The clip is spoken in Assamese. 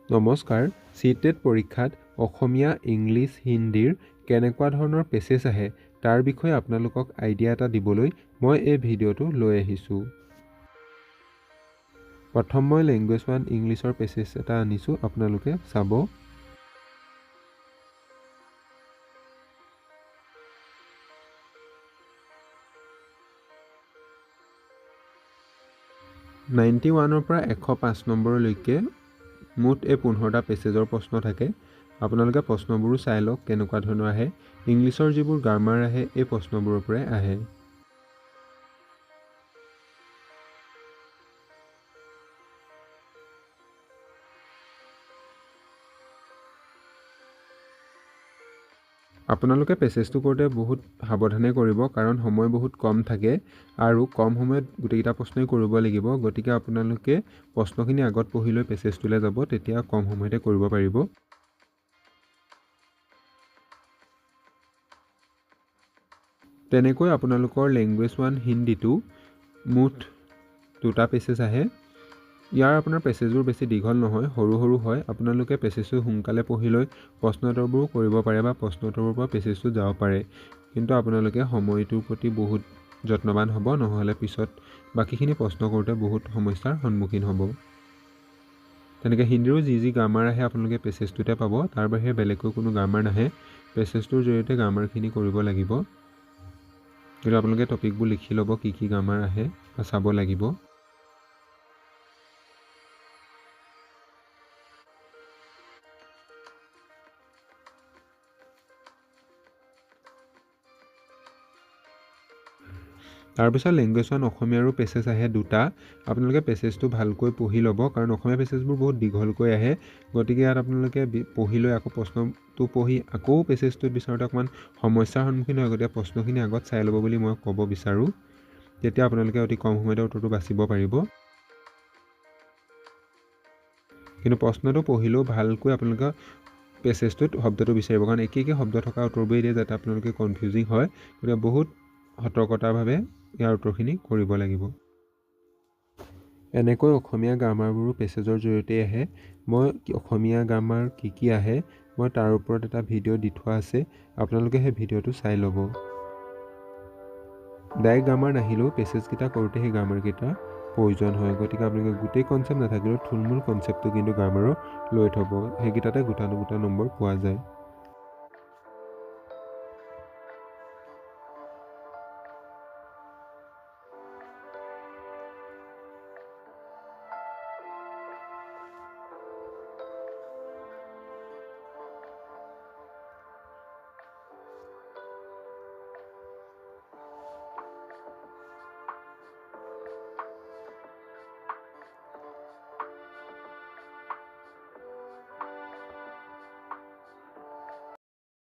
নমস্কাৰ, CTET পৰীক্ষাত অসমীয়া, ইংলিছ, হিন্দীৰ কেনেকুৱা ধৰণৰ পেছেজ আহে তাৰ বিষয়ে আপোনালোকক আইডিয়া এটা দিবলৈ মই এই ভিডিঅ'টো লৈ আহিছোঁ। প্ৰথম মই লেংগুৱেজ 1 ইংলিছৰ পেছেজ এটা আনিছোঁ, আপোনালোকে চাব। নাইণ্টি ওৱানৰ পৰা 105 নম্বৰলৈকে মুঠ এই 15টা পেছেজৰ প্ৰশ্ন থাকে। আপোনালোকে প্ৰশ্নবোৰো চাই লওক কেনেকুৱা ধৰণৰ আহে। ইংলিছৰ যিবোৰ গ্ৰামাৰ আহে এই প্ৰশ্নবোৰৰ পৰাই আহে। আপোনালোকে পেছেজটো কৰোঁতে বহুত সাৱধানে কৰিব, কাৰণ সময় বহুত কম থাকে আৰু কম সময়ত গোটেইকেইটা প্ৰশ্নই কৰিব লাগিব। গতিকে আপোনালোকে প্ৰশ্নখিনি আগত পঢ়ি লৈ পেছেজটোলৈ যাব, তেতিয়া কম সময়তে কৰিব পাৰিব। তেনেকৈ আপোনালোকৰ লেংগুৱেজ 1 হিন্দীটো মুঠ 2টা পেছেজ আহে। ইয়াৰ আপোনাৰ পেছেজবোৰ বেছি দীঘল নহয়, সৰু সৰু হয়। আপোনালোকে পেছেজটো সোনকালে পঢ়ি লৈ প্ৰশ্ন উত্তৰবোৰো কৰিব পাৰে বা প্ৰশ্ন উত্তৰবোৰৰ পৰা পেছেজটো যাব পাৰে। কিন্তু আপোনালোকে সময়টোৰ প্ৰতি বহুত যত্নৱান হ'ব, নহ'লে পিছত বাকীখিনি প্ৰশ্ন কৰোঁতে বহুত সমস্যাৰ সন্মুখীন হ'ব। তেনেকৈ হিন্দীৰো যি গ্ৰামাৰ আহে আপোনালোকে পেছেজটোতে পাব, তাৰ বাহিৰে বেলেগকৈ কোনো গ্ৰামাৰ নাহে। পেছেজটোৰ জৰিয়তে গ্ৰামাৰখিনি কৰিব লাগিব। কিন্তু আপোনালোকে টপিকবোৰ লিখি ল'ব, কি কি গ্ৰামাৰ আহে বা চাব লাগিব। তাৰপিছত লেংগুৱেজ 1 অসমীয়াৰো পেছেজ আহে 2টা। আপোনালোকে পেছেজটো ভালকৈ পঢ়ি ল'ব, কাৰণ অসমীয়া পেছেজবোৰ বহুত দীঘলকৈ আহে। গতিকে ইয়াত আপোনালোকে পঢ়ি লৈ আকৌ প্ৰশ্নটো পঢ়ি আকৌ পেছেজটোত বিচাৰোঁতে অকণমান সমস্যাৰ সন্মুখীন হয়। গতিকে প্ৰশ্নখিনি আগত চাই ল'ব বুলি মই ক'ব বিচাৰোঁ। তেতিয়া আপোনালোকে অতি কম সময়তে উত্তৰটো বাচিব পাৰিব। কিন্তু প্ৰশ্নটো পঢ়িলেও ভালকৈ আপোনালোকে পেছেজটোত শব্দটো বিচাৰিব, কাৰণ একে শব্দ থকা উত্তৰবোৰেই দিয়ে, যাতে আপোনালোকে কনফিউজিং হয়। গতিকে বহুত সতৰ্কতাভাৱে ইয়াৰ উত্তৰখিনি কৰিব লাগিব। এনেকৈ অসমীয়া গ্ৰামাৰবোৰো পেছেজৰ জৰিয়তে আহে। মই অসমীয়া গ্ৰামাৰ কি কি আহে মই তাৰ ওপৰত এটা ভিডিঅ' দি থোৱা আছে, আপোনালোকে সেই ভিডিঅ'টো চাই ল'ব। ডাইৰেক্ট গ্ৰামাৰ নাহিলেও পেছেজকেইটা কৰোঁতে সেই গ্ৰামাৰকেইটা প্ৰয়োজন হয়। গতিকে আপোনালোকে গোটেই কনচেপ্ট নাথাকিলেও থুলমূল কনচেপ্টটো কিন্তু গ্ৰামাৰৰ লৈ থ'ব, সেইকেইটাতে গোটা নম্বৰ পোৱা যায়।